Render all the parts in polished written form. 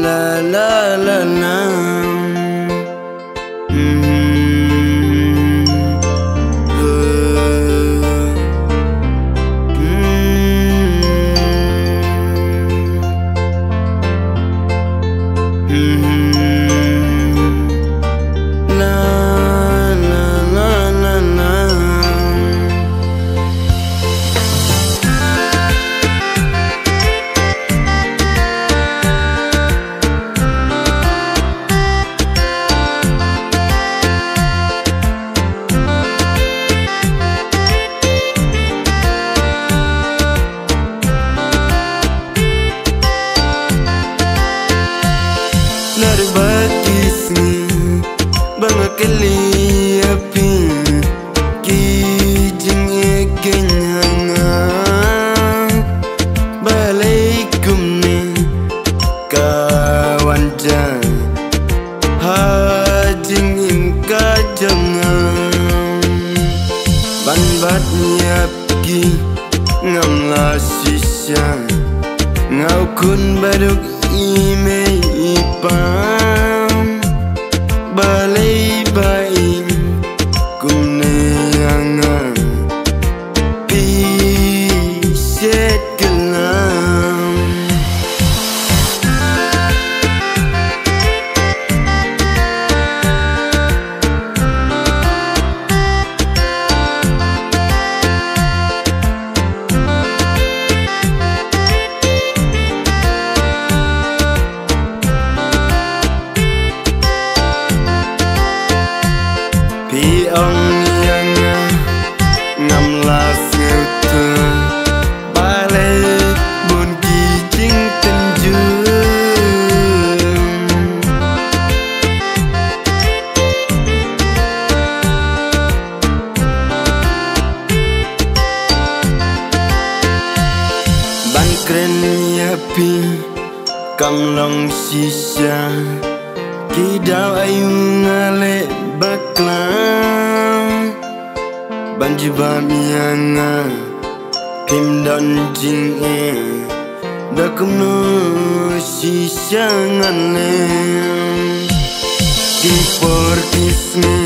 La la la la. Narbatisni bangakali api kijing ekenyanga balaikum ni kawanja hajing ingka jangan banbat nyapki ngamla sisya ngau kun baduk ime ipam balai baim kumneanga piset kelam Piong yang ngamlas ngeutu balai bun kijing tenjung ban kren yapi kamlong sisa kidau ayu ngale baklang banji bamianga kim don jing dakum no sisangane di porkisme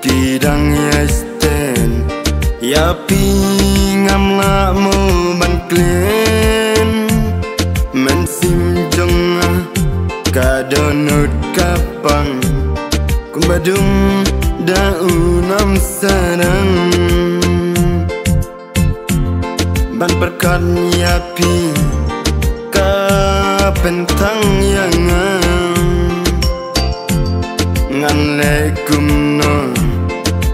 kidang yasten yapi ngamla mo banklen mensim jonga kadonut kapang kumbadung daunam sarang ban perkat yapi kapentang yangang ngan lekum no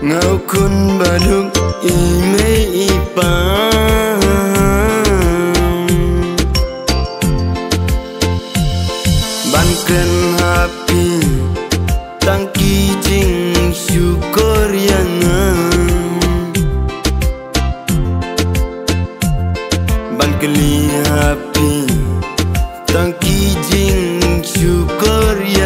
ngau kun baduk ime ipang ban kren hapi tang kijing syukur yangang ban keli hapi tang kijing syukur yangang